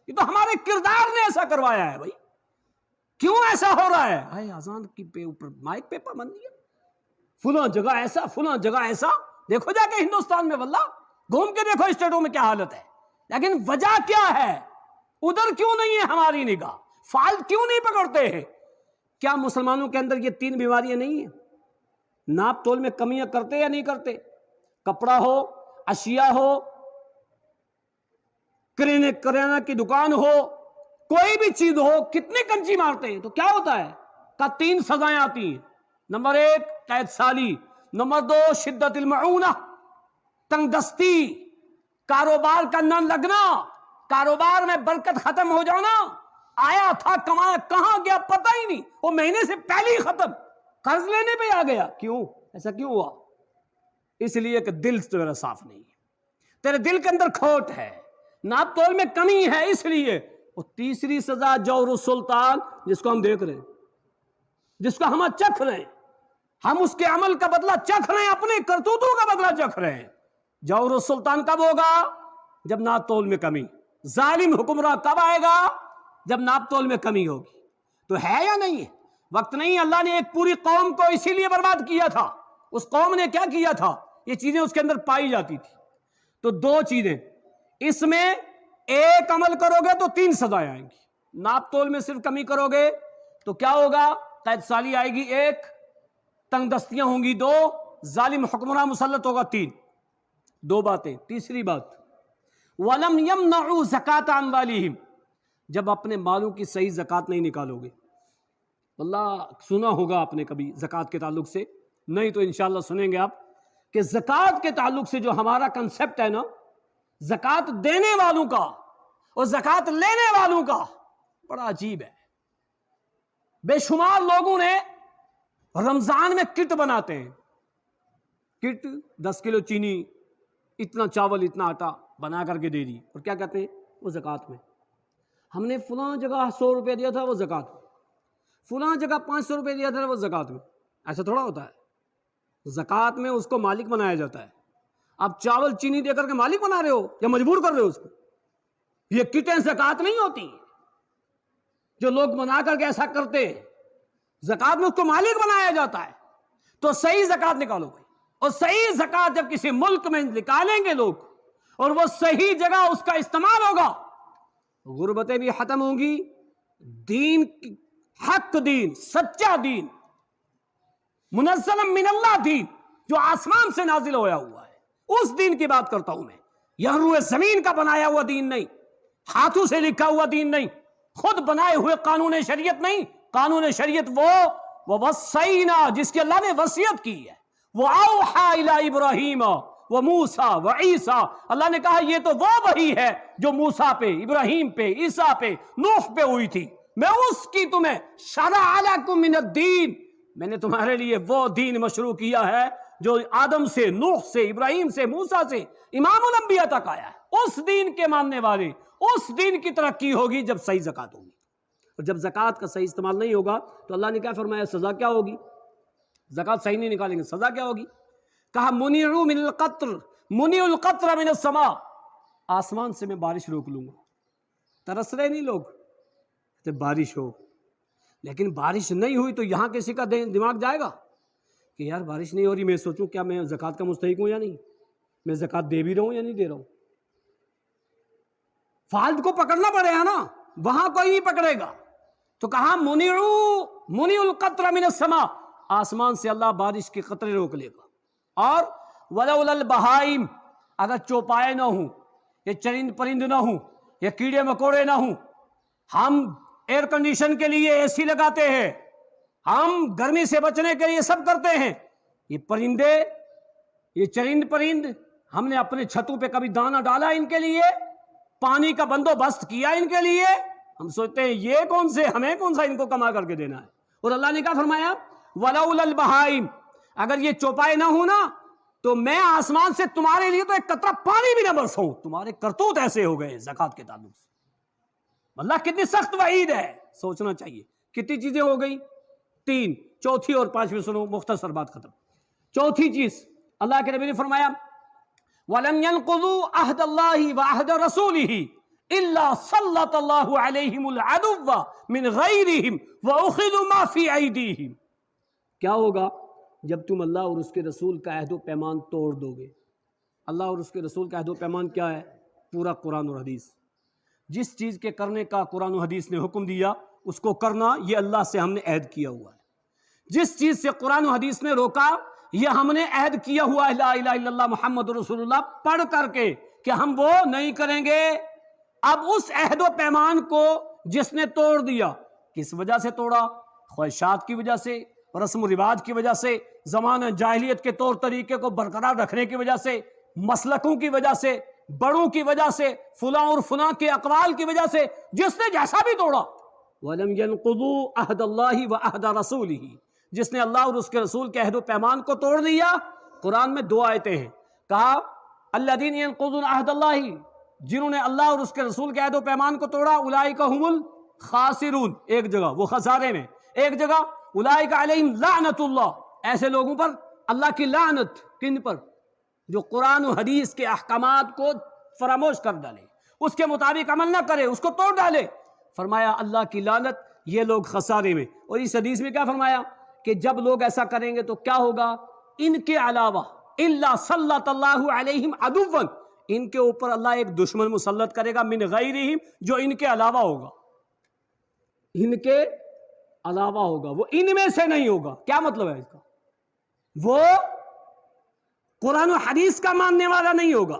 یہ تو ہمارے کردار نے ایسا کروایا ہے. بھائی کیوں ایسا ہو رہا ہے؟ ہائے اذان کی اوپر مائک پہ پابندی ہے، فلاں جگہ ایسا، فلاں جگہ ایسا. دیکھو جا کے ہندوستان میں، واللہ گھوم کے دیکھو اسٹیٹوں میں کیا حالت ہے. لیکن وجہ کیا ہے؟ ادھر کیوں نہیں ہے ہماری نگاہ؟ فالٹ کیوں نہیں پکڑتے ہیں؟ کیا مسلمانوں کے اندر یہ 3 بیماریاں نہیں ہیں؟ ناپ تول میں کمیاں کرتے یا نہیں کرتے؟ کپڑا ہو، اشیاء ہو، کریانہ کی دکان ہو، کوئی بھی چیز ہو، کتنے کنچی مارتے ہیں. تو کیا ہوتا ہے؟ کا 3 سزائیں آتی ہیں. نمبر 1 قید سالی. نمبر 2 شدت المعونہ، تنگ دستی، کاروبار کا نہ لگنا، کاروبار میں برکت ختم ہو جانا. آیا تھا کمایا کہاں گیا پتہ ہی نہیں، وہ مہینے سے پہلے ہی ختم، قرض لینے پہ آ گیا. کیوں ایسا کیوں ہوا؟ اس لیے کہ دل تیرا صاف نہیں ہے، تیرے دل کے اندر کھوٹ ہے، ناپ تول میں کمی ہے. اس لیے وہ تیسری سزا جور السلطان، جس کو ہم دیکھ رہے ہیں، جس کو ہم چکھ رہے ہیں، ہم اس کے عمل کا بدلہ چکھ رہے ہیں، اپنے کرتوتوں کا بدلہ چکھ رہے ہیں. جور السلطان کب ہوگا؟ جب ناپ تول میں کمی. ظالم حکمراں کب آئے گا؟ جب ناپ تول میں کمی ہوگی. تو ہے یا نہیں ہے؟ وقت نہیں. اللہ نے ایک پوری قوم کو اسی لیے برباد کیا تھا. اس قوم نے کیا کیا تھا؟ یہ چیزیں اس کے اندر پائی جاتی تھی. تو 2 چیزیں، اس میں ایک عمل کرو گے تو 3 سزائیں آئیں گی. ناپ تول میں صرف کمی کرو گے تو کیا ہوگا؟ قید سالی آئے گی 1، تنگ دستیاں ہوں گی 2، ظالم حکمراں مسلط ہوگا 3. 2 باتیں. تیسری بات وَلَمْ يَمْنَعُوا زَكَاةَ أَمْوَالِهِمْ، جب اپنے مالوں کی صحیح زکوٰۃ نہیں نکالو گے. اللہ سنا ہوگا آپ نے کبھی زکوٰۃ کے تعلق سے، نہیں تو انشاءاللہ سنیں گے آپ کہ زکوٰۃ کے تعلق سے جو ہمارا کنسپٹ ہے نا، زکوٰۃ دینے والوں کا اور زکوٰۃ لینے والوں کا بڑا عجیب ہے. بے شمار لوگوں نے رمضان میں کٹ بناتے ہیں، کٹ 10 کلو چینی، اتنا چاول، اتنا آٹا بنا کر کے دے دی، اور کیا کہتے ہیں؟ وہ زکوٰۃ میں. ہم نے فلاں جگہ 100 روپے دیا تھا، وہ زکوٰۃ میں. فلاں جگہ 500 روپے دیا تھا، وہ زکوٰۃ میں. ایسا تھوڑا ہوتا ہے. زکوٰۃ میں اس کو مالک بنایا جاتا ہے. آپ چاول چینی دے کر کے مالک بنا رہے ہو یا مجبور کر رہے ہو اس کو؟ یہ کٹیں زکوٰۃ نہیں ہوتی. جو لوگ بنا کر کے ایسا کرتے ہیں، زکوٰۃ میں اس کو مالک بنایا جاتا ہے. تو صحیح زکوٰۃ نکالو بھائی. اور صحیح زکوٰۃ جب کسی ملک میں نکالیں گے لوگ اور وہ صحیح جگہ اس کا استعمال ہوگا، غربتیں بھی ختم ہوں گی. دین، حق دین، سچا دین، منزل من اللہ دین، جو آسمان سے نازل ہویا ہوا ہے، اس دین کی بات کرتا ہوں میں. یہ روئے زمین کا بنایا ہوا دین نہیں، ہاتھوں سے لکھا ہوا دین نہیں، خود بنائے ہوئے قانون شریعت نہیں. قانون شریعت وہ وصینا، جس کی اللہ نے وصیت کی ہے. وہ اوحا الی ابراہیم و موسیٰ و عیسیٰ، اللہ نے کہا یہ تو وہ وحی ہے جو موسیٰ پہ، ابراہیم پہ، عیسیٰ پہ، نوح پہ ہوئی تھی. میں اس کی تمہیں شرع لکم من الدین، میں نے تمہارے لیے وہ دین مشروع کیا ہے جو آدم سے، نوح سے، ابراہیم سے، موسیٰ سے، امام الانبیاء تک آیا ہے۔ اس دین کے ماننے والے، اس دین کی ترقی ہوگی جب صحیح زکوٰۃ ہوگی، اور جب زکوٰۃ کا صحیح استعمال نہیں ہوگا تو اللہ نے کیا فرمایا؟ سزا کیا ہوگی؟ زکوٰۃ صحیح نہیں نکالیں گے سزا کیا ہوگی؟ کہا منعوا من القطر، منع القطر من السماء، آسمان سے میں بارش روک لوں گا۔ ترس رہے نہیں لوگ کہ بارش ہو، لیکن بارش نہیں ہوئی تو یہاں کسی کا دماغ جائے گا کہ یار بارش نہیں ہو رہی، میں سوچوں کیا میں زکوٰۃ کا مستحق ہوں یا نہیں، میں زکوٰۃ دے بھی رہا ہوں یا نہیں دے رہا ہوں؟ فالت کو پکڑنا پڑے گا نا، وہاں کوئی نہیں پکڑے گا۔ تو کہا منع القطر من السماء، آسمان سے اللہ بارش کے قطرے روک لے گا۔ اور ولولا البہائم، اگر چوپائے نہ ہوں، یہ چرند پرند نہ ہوں، یہ کیڑے مکوڑے نہ ہوں، ہم ایئر کنڈیشن کے لیے اے سی لگاتے ہیں، ہم گرمی سے بچنے کے لیے سب کرتے ہیں، یہ پرندے، یہ چرند پرند، ہم نے اپنے چھتوں پہ کبھی دانہ ڈالا ان کے لیے، پانی کا بندوبست کیا ان کے لیے؟ ہم سوچتے ہیں یہ کون سے، ہمیں کون سا ان کو کما کر کے دینا ہے۔ اور اللہ نے کیا فرمایا؟ ولولا البہائم، اگر یہ چوپائے نہ ہوں نا تو میں آسمان سے تمہارے لیے تو ایک قطرہ پانی بھی نہ برساؤں۔ تمہارے کرتوت ایسے ہو گئے زکوٰۃ کے تعلق سے۔ اللہ کتنی سخت وعید ہے، سوچنا چاہیے۔ کتنی چیزیں ہو گئی؟ 3، چوتھی اور 5ویں سنو، مختصر بات ختم۔ چوتھی چیز اللہ کے نبی نے فرمایا وَلَمْ يَنْقُضُوا عَهْدَ اللَّهِ وَعَهْدَ رَسُولِهِ إِلَّا سَلَّطَ اللَّهُ عَلَيْهِمُ الْعَدُوَّ مِنْ غَيْرِهِمْ وَأُخِذُوا مَا فِي أَيْدِيهِمْ۔ کیا ہوگا جب تم اللہ اور اس کے رسول کا عہد و پیمان توڑ دو گے؟ اللہ اور اس کے رسول کا عہد و پیمان کیا ہے؟ پورا قرآن اور حدیث۔ جس چیز کے کرنے کا قرآن و حدیث نے حکم دیا اس کو کرنا، یہ اللہ سے ہم نے عہد کیا ہوا ہے۔ جس چیز سے قرآن و حدیث نے روکا، یہ ہم نے عہد کیا ہوا ہے لا الہ الا اللہ محمد رسول اللہ پڑھ کر کے کہ ہم وہ نہیں کریں گے۔ اب اس عہد و پیمان کو جس نے توڑ دیا، کس وجہ سے توڑا؟ خواہشات کی وجہ سے، رسم و رواج کی وجہ سے، زمانہ جاہلیت کے طور طریقے کو برقرار رکھنے کی وجہ سے، مسلکوں کی وجہ سے، بڑوں کی وجہ سے، فلاں اور فلاں کے اقوال کی وجہ سے، جس نے جیسا بھی توڑا۔ وَلَمْ يَنْقُضُوا عَهْدَ اللَّهِ وَعَهْدَ رَسُولِهِ، جس نے اللہ اور اس کے رسول کے عہد و پیمان کو توڑ دیا۔ قرآن میں 2 آیتیں ہیں، کہا الَّذِينَ يَنْقُضُونَ عَهْدَ اللَّهِ، جنہوں نے اللہ اور اس کے رسول کے عہد و پیمان کو توڑا، اولئک هم الخاسرون، ایک جگہ وہ خسارے میں، ایک جگہ اولئک علیہم لعنت اللہ، ایسے لوگوں پر اللہ کی لعنت۔ کن پر؟ جو قرآن و حدیث کے احکامات کو فراموش کر ڈالے، اس کے مطابق عمل نہ کرے، اس کو توڑ ڈالے۔ فرمایا اللہ کی لعنت، یہ لوگ خسارے میں۔ اور اس حدیث میں کیا فرمایا کہ جب لوگ ایسا کریں گے تو کیا ہوگا؟ ان کے علاوہ الا سلط اللہ علیہم عدوا، ان کے اوپر اللہ ایک دشمن مسلط کرے گا، من غیرہم، جو ان کے علاوہ ہوگا، ان کے علاوہ ہوگا، وہ ان میں سے نہیں ہوگا۔ کیا مطلب ہے اس کا؟ وہ قرآن و حدیث کا ماننے والا نہیں ہوگا،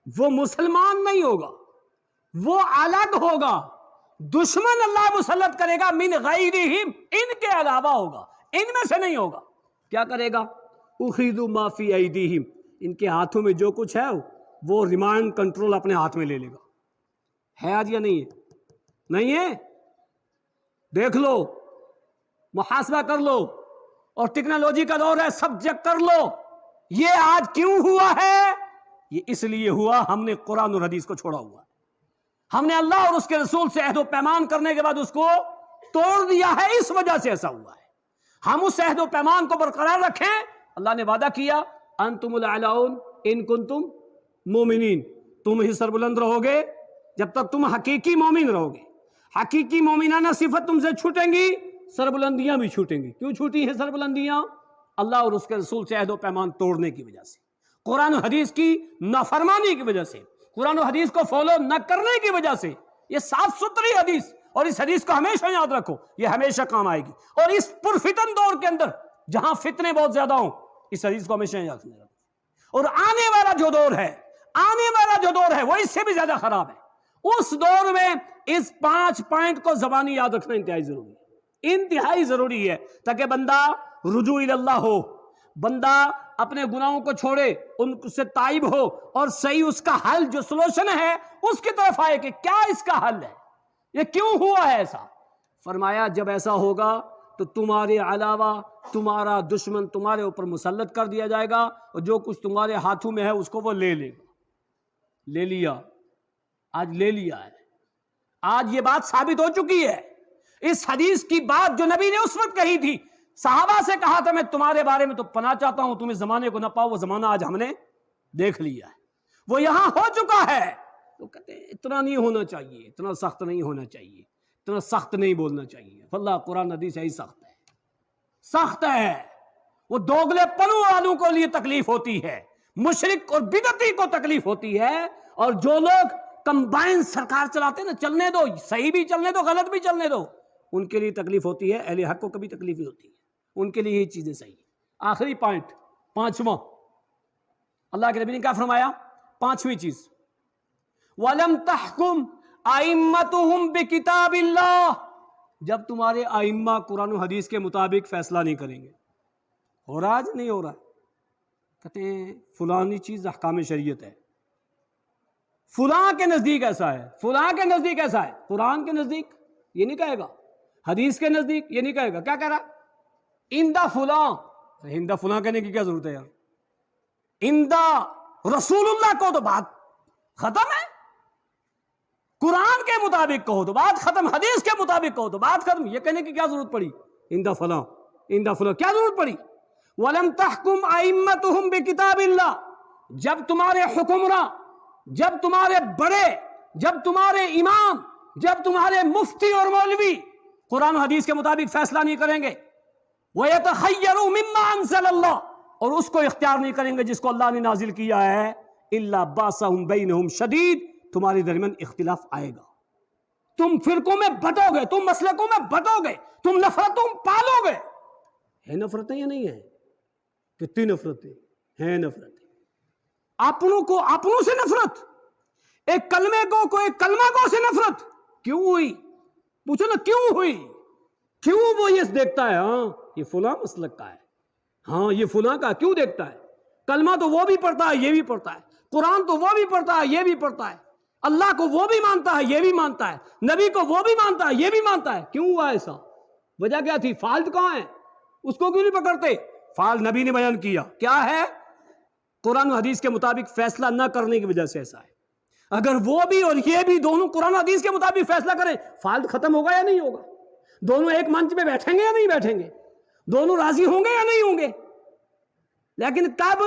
وہ مسلمان نہیں ہوگا، وہ الگ ہوگا، دشمن اللہ مسلط کرے گا، من غیرہم، ان کے علاوہ ہوگا، ان میں سے نہیں ہوگا۔ کیا کرے گا؟ اخذوا ما فی ایدیہم، ان کے ہاتھوں میں جو کچھ ہے وہ ریمانڈ کنٹرول اپنے ہاتھ میں لے لے گا۔ ہے آج یا نہیں ہے؟ نہیں ہے؟ دیکھ لو، محاسبہ کر لو، اور ٹیکنالوجی کا دور ہے، سب چیک کر لو۔ یہ آج کیوں ہوا ہے؟ یہ اس لیے ہوا ہم نے قرآن اور حدیث کو چھوڑا ہوا ہے، ہم نے اللہ اور اس کے رسول سے عہد و پیمان کرنے کے بعد اس کو توڑ دیا ہے، اس وجہ سے ایسا ہوا ہے۔ ہم اس عہد و پیمان کو برقرار رکھیں۔ اللہ نے وعدہ کیا انتم الاعلون ان کنتم مومنین، تم ہی سربلند رہو گے جب تک تم حقیقی مومن رہو گے۔ حقیقی مومنانہ صفت تم سے چھوٹیں گی، سربلندیاں بھی چھوٹیں گی۔ کیوں چھوٹی ہیں سربلندیاں؟ اللہ اور اس کے رسول سے عہد و پیمان توڑنے کی وجہ سے، قرآن و حدیث کی نافرمانی کی وجہ سے، قرآن و حدیث کو فالو نہ کرنے کی وجہ سے۔ یہ صاف ستھری حدیث، اور اس حدیث کو ہمیشہ یاد رکھو، یہ ہمیشہ کام آئے گی۔ اور اس پرفتن دور کے اندر جہاں فتنے بہت زیادہ ہوں، اس حدیث کو ہمیشہ یاد رکھنا۔ اور آنے والا جو دور ہے، آنے والا جو دور ہے وہ اس سے بھی زیادہ خراب ہے۔ اس دور میں اس 5 پوائنٹ کو زبانی یاد رکھنا انتہائی ضروری ہے، انتہائی ضروری ہے، تاکہ بندہ رجوع اللہ ہو، بندہ اپنے گناہوں کو چھوڑے، ان سے تائب ہو، اور صحیح اس کا حل جو سلوشن ہے اس کی طرف آئے کہ کیا اس کا حل ہے، یہ کیوں ہوا ہے ایسا۔ فرمایا جب ایسا ہوگا تو تمہارے علاوہ تمہارا دشمن تمہارے اوپر مسلط کر دیا جائے گا، اور جو کچھ تمہارے ہاتھوں میں ہے اس کو وہ لے لے گا۔ لے لیا، آج لے لیا ہے، آج یہ بات ثابت ہو چکی ہے۔ اس حدیث کی بات جو نبی نے اس وقت کہی تھی، صحابہ سے کہا تھا میں تمہارے بارے میں تو پناہ چاہتا ہوں، تم اس زمانے کو نہ پاؤ، وہ زمانہ آج ہم نے دیکھ لیا ہے، وہ یہاں ہو چکا ہے۔ تو کہتے ہیں اتنا نہیں ہونا چاہیے، اتنا سخت نہیں ہونا چاہیے، اتنا سخت نہیں بولنا چاہیے۔ واللہ قرآن حدیث یہی سخت ہے، سخت ہے۔ وہ دوگلے پنوں والوں کو لیے تکلیف ہوتی ہے، مشرک اور بدعتی کو تکلیف ہوتی ہے، اور جو لوگ کمبائن سرکار چلاتے ہیں نا، چلنے دو، صحیح بھی چلنے دو غلط بھی چلنے دو، ان کے لیے تکلیف ہوتی ہے۔ اہل حق کو کبھی تکلیف ہی ہوتی ہے، ان کے لیے یہ چیزیں صحیح ہیں۔ آخری پوائنٹ، پانچواں، اللہ کے نبی نے کیا فرمایا؟ پانچویں چیز، وَلَمْ تَحْكُمْ أَئِمَّتُهُمْ بِكِتَابِ اللَّهِ، جب تمہارے ائمہ قرآن و حدیث کے مطابق فیصلہ نہیں کریں گے۔ ہو رہا آج نہیں ہو رہا؟ کہتے ہیں فلانی چیز احکام شریعت ہے، فلاں کے نزدیک ایسا ہے، فلاں کے نزدیک ایسا ہے۔ قرآن کے نزدیک یہ نہیں کہے گا، حدیث کے نزدیک یہ نہیں کہے گا، کیا کہہ رہا؟ اندہ فلاں، اندہ فلاں کہنے کی کیا ضرورت ہے یار؟ اندہ رسول اللہ کو تو بات ختم ہے، قرآن کے مطابق کہو تو بات ختم، حدیث کے مطابق کہو تو بات ختم، یہ کہنے کی کیا ضرورت پڑی؟ اندہ فلاں، اندہ فلاں، کیا ضرورت پڑی؟ وَلَمْ تَحْكُمْ أَئِمَّتُهُمْ بِكِتَابِ اللَّهِ، جب تمہارے حکمراں، جب تمہارے بڑے، جب تمہارے امام، جب تمہارے مفتی اور مولوی قرآن و حدیث کے مطابق فیصلہ نہیں کریں گے، وَيَتَخَيَّرُوا مِمَّا أَنزَلَ اللَّهُ، اور اس کو اختیار نہیں کریں گے جس کو اللہ نے نازل کیا ہے، إِلَّا بَأْسَهُمْ بَيْنَهُمْ شَدِيدٌ، تمہارے درمیان اختلاف آئے گا، تم فرقوں میں بٹو گے، تم مسلکوں میں بٹو گے، تم نفرتوں پالو گے۔ ہے نفرتیں یا نہیں ہیں؟ کتنی نفرتیں ہیں؟ نفرتیں اپنوں کو اپنوں سے نفرت، ایک کلمے کو ایک کلمہ کو سے نفرت کیوں ہوئی؟ پوچھو نا کیوں ہوئی؟ کیوں وہ یہ دیکھتا ہے ہاں یہ فلاں مسلک کا ہے، ہاں یہ فلاں کا، کیوں دیکھتا ہے؟ کلمہ تو وہ بھی پڑھتا ہے، یہ بھی پڑھتا ہے، قرآن تو وہ بھی پڑھتا ہے، یہ بھی پڑھتا ہے، اللہ کو وہ بھی مانتا ہے، یہ بھی مانتا ہے، نبی کو وہ بھی مانتا ہے، یہ بھی مانتا ہے۔ کیوں ہوا ایسا؟ وجہ کیا تھی؟ فالٹ کہاں ہے؟ اس کو کیوں نہیں پکڑتے؟ فال نبی نے بیان کیا کیا ہے؟ قرآن و حدیث کے مطابق فیصلہ نہ کرنے کی وجہ سے ایسا ہے۔ اگر وہ بھی اور یہ بھی دونوں قرآن و حدیث کے مطابق فیصلہ کریں، فالٹ ختم ہوگا یا نہیں ہوگا؟ دونوں ایک منچ پہ بیٹھیں گے یا نہیں بیٹھیں گے؟ دونوں راضی ہوں گے یا نہیں ہوں گے؟ لیکن کب؟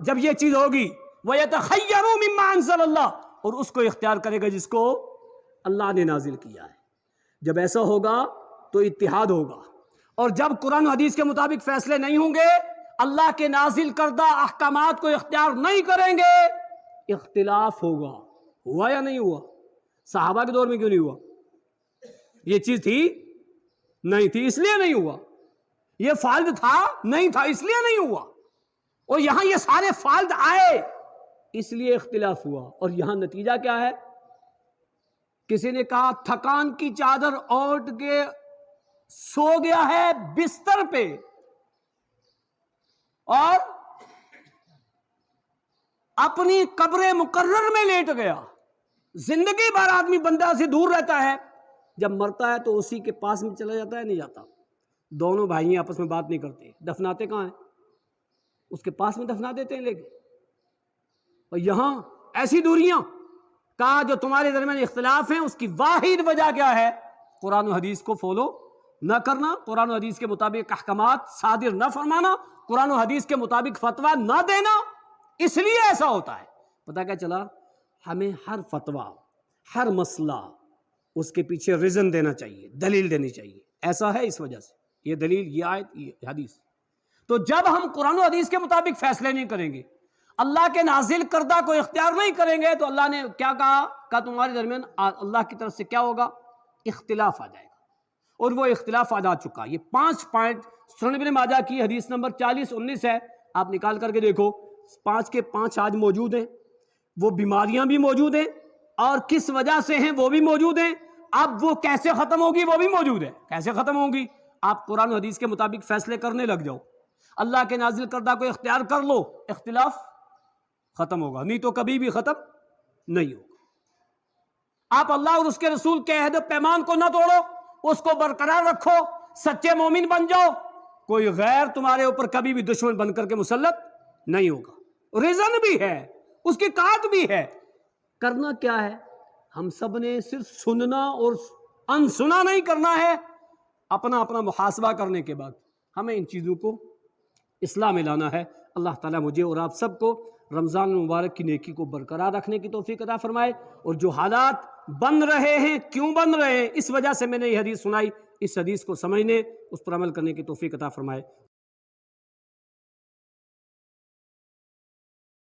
جب یہ چیز ہوگی وَيَتَخَيَّرُوا مِمَّا أَنزَلَ اللَّهُ، اور اس کو اختیار کرے گا جس کو اللہ نے نازل کیا ہے۔ جب ایسا ہوگا تو اتحاد ہوگا، اور جب قرآن و حدیث کے مطابق فیصلے نہیں ہوں گے، اللہ کے نازل کردہ احکامات کو اختیار نہیں کریں گے، اختلاف ہوگا۔ ہوا یا نہیں ہوا؟ صحابہ کے دور میں کیوں نہیں ہوا؟ یہ چیز تھی نہیں تھی، اس لیے نہیں ہوا۔ یہ فالٹ تھا نہیں تھا، اس لیے نہیں ہوا۔ اور یہاں یہ سارے فالٹ آئے اس لیے اختلاف ہوا، اور یہاں نتیجہ کیا ہے؟ کسی نے کہا تھکان کی چادر اوڑھ کے سو گیا ہے بستر پہ، اور اپنی قبر مقرر میں لیٹ گیا۔ زندگی بھر آدمی بندہ سے دور رہتا ہے، جب مرتا ہے تو اسی کے پاس میں چلا جاتا ہے، نہیں جاتا۔ دونوں بھائی آپس میں بات نہیں کرتے، دفناتے کہاں ہیں؟ اس کے پاس میں دفنا دیتے ہیں لے کے۔ اور یہاں ایسی دوریاں کہا جو تمہارے درمیان اختلاف ہیں، اس کی واحد وجہ کیا ہے؟ قرآن و حدیث کو فالو نہ کرنا، قرآن و حدیث کے مطابق احکامات صادر نہ فرمانا، قرآن و حدیث کے مطابق فتویٰ نہ دینا، اس لیے ایسا ہوتا ہے۔ پتہ کیا چلا؟ ہمیں ہر فتویٰ، ہر مسئلہ اس کے پیچھے ریزن دینا چاہیے، دلیل دینی چاہیے، ایسا ہے اس وجہ سے، یہ دلیل، یہ آیت، یہ حدیث۔ تو جب ہم قرآن و حدیث کے مطابق فیصلے نہیں کریں گے، اللہ کے نازل کردہ کو اختیار نہیں کریں گے، تو اللہ نے کیا کہا؟ کہ تمہارے درمیان اللہ کی طرف سے کیا ہوگا؟ اختلاف آ جائے گا، اور وہ اختلاف آ چکا۔ یہ 5 پوائنٹ سنن ابن ماجہ کی حدیث نمبر 40-19 ہے، آپ نکال کر کے دیکھو، 5 کے 5 آج موجود ہیں۔ وہ بیماریاں بھی موجود ہیں، اور کس وجہ سے ہیں وہ بھی موجود ہیں۔ اب وہ کیسے ختم ہوگی وہ بھی موجود ہے۔ کیسے ختم ہوگی؟ آپ قرآن و حدیث کے مطابق فیصلے کرنے لگ جاؤ، اللہ کے نازل کردہ کو اختیار کر لو، اختلاف ختم ہوگا، نہیں تو کبھی بھی ختم نہیں ہوگا۔ آپ اللہ اور اس کے رسول کے عہد و پیمان کو نہ توڑو، اس کو برقرار رکھو، سچے مومن بن جاؤ، کوئی غیر تمہارے اوپر کبھی بھی دشمن بن کر کے مسلط نہیں ہوگا۔ ریزن بھی ہے، اس کی کات بھی ہے۔ کرنا کیا ہے؟ ہم سب نے صرف سننا اور انسنا نہیں کرنا ہے، اپنا محاسبہ کرنے کے بعد ہمیں ان چیزوں کو اصلاح میں لانا ہے۔ اللہ تعالیٰ مجھے اور آپ سب کو رمضان المبارک کی نیکی کو برقرار رکھنے کی توفیق عطا فرمائے، اور جو حالات بن رہے ہیں، کیوں بن رہے ہیں، اس وجہ سے میں نے یہ حدیث سنائی، اس حدیث کو سمجھنے، اس پر عمل کرنے کی توفیق عطا فرمائے۔